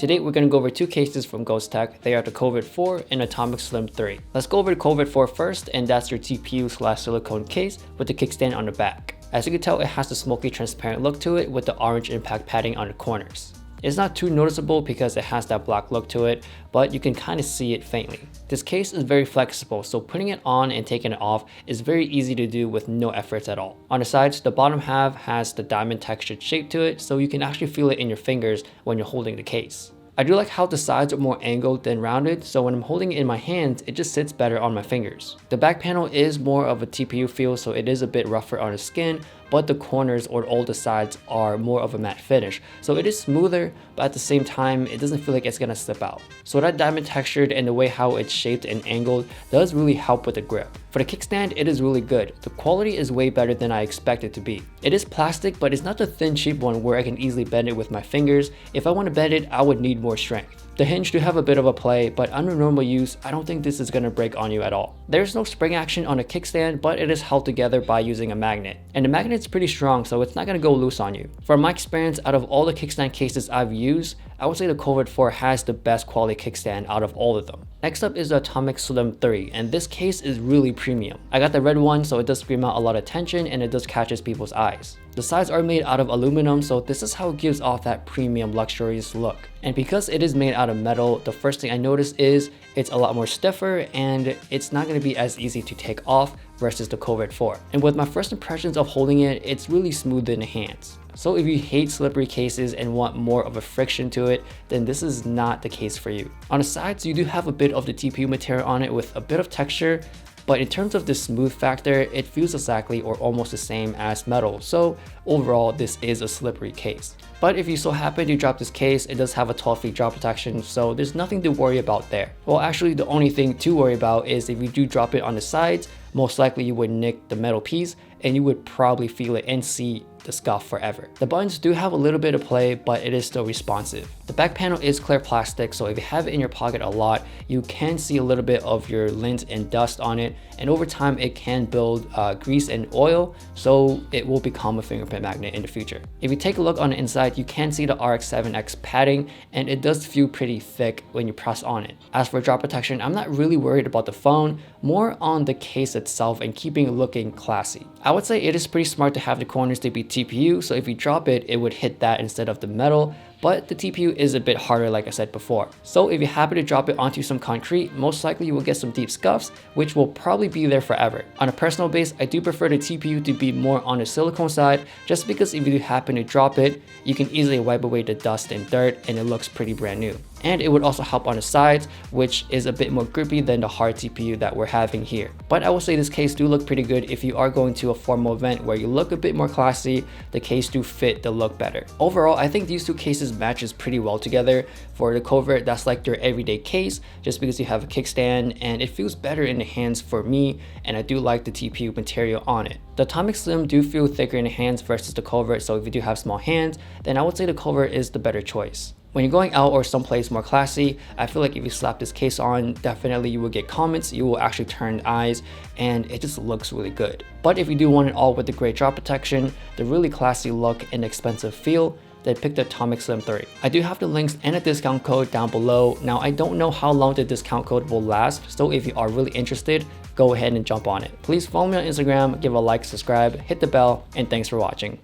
Today we're going to go over two cases from Ghostek. They are the Covert 4 and Atomic Slim 3. Let's go over the Covert 4 first, and that's your TPU/silicone case with the kickstand on the back. As you can tell, it has the smoky transparent look to it with the orange impact padding on the corners. It's not too noticeable because it has that black look to it, but you can kind of see it faintly. This case is very flexible, so putting it on and taking it off is very easy to do with no efforts at all. On the sides, the bottom half has the diamond textured shape to it, so you can actually feel it in your fingers when you're holding the case. I do like how the sides are more angled than rounded, so when I'm holding it in my hands, it just sits better on my fingers. The back panel is more of a TPU feel, so it is a bit rougher on the skin, but the corners or all the sides are more of a matte finish. So it is smoother, but at the same time, it doesn't feel like it's gonna slip out. So that diamond textured and the way how it's shaped and angled does really help with the grip. For the kickstand, it is really good. The quality is way better than I expected to be. It is plastic, but it's not the thin cheap one where I can easily bend it with my fingers. If I want to bend it, I would need more strength. The hinge do have a bit of a play, but under normal use, I don't think this is going to break on you at all. There's no spring action on the kickstand, but it is held together by using a magnet. And the magnet's pretty strong, so it's not going to go loose on you. From my experience, out of all the kickstand cases I've used, I would say the Covert 4 has the best quality kickstand out of all of them. Next up is the Atomic Slim 3, and this case is really premium. I got the red one, so it does scream out a lot of tension and it does catches people's eyes. The sides are made out of aluminum, so this is how it gives off that premium luxurious look. And because it is made out of metal, the first thing I notice is it's a lot more stiffer and it's not going to be as easy to take off versus the Covert 4. And with my first impressions of holding it, it's really smooth in the hands. So if you hate slippery cases and want more of a friction to it, then this is not the case for you. On the sides, you do have a bit of the TPU material on it with a bit of texture, but in terms of the smooth factor, it feels exactly or almost the same as metal. So overall, this is a slippery case. But if you so happen to drop this case, it does have a 12 feet drop protection, so there's nothing to worry about there. Well, actually, the only thing to worry about is if you do drop it on the sides, most likely you would nick the metal piece and you would probably feel it and see the scuff forever. The buttons do have a little bit of play, but it is still responsive. The back panel is clear plastic, so if you have it in your pocket a lot, you can see a little bit of your lint and dust on it, and over time it can build grease and oil, so it will become a fingerprint magnet in the future. If you take a look on the inside, you can see the RX-7X padding, and it does feel pretty thick when you press on it. As for drop protection, I'm not really worried about the phone, more on the case itself and keeping it looking classy. I would say it is pretty smart to have the corners to be TPU, so if you drop it, it would hit that instead of the metal, but the TPU is a bit harder like I said before. So if you happen to drop it onto some concrete, most likely you will get some deep scuffs, which will probably be there forever. On a personal base, I do prefer the TPU to be more on the silicone side, just because if you do happen to drop it, you can easily wipe away the dust and dirt and it looks pretty brand new. And it would also help on the sides, which is a bit more grippy than the hard TPU that we're having here. But I will say this case do look pretty good if you are going to a formal event where you look a bit more classy. The case do fit the look better. Overall, I think these two cases matches pretty well together. For the Covert, that's like your everyday case, just because you have a kickstand and it feels better in the hands for me, and I do like the TPU material on it. The Atomic Slim do feel thicker in the hands versus the Covert, so if you do have small hands, then I would say the Covert is the better choice. When you're going out or someplace more classy, I feel like if you slap this case on, definitely you will get comments, you will actually turn eyes, and it just looks really good. But if you do want it all with the great drop protection, the really classy look and expensive feel, then pick the Atomic Slim 3. I do have the links and a discount code down below. Now, I don't know how long the discount code will last, so if you are really interested, go ahead and jump on it. Please follow me on Instagram, give a like, subscribe, hit the bell, and thanks for watching.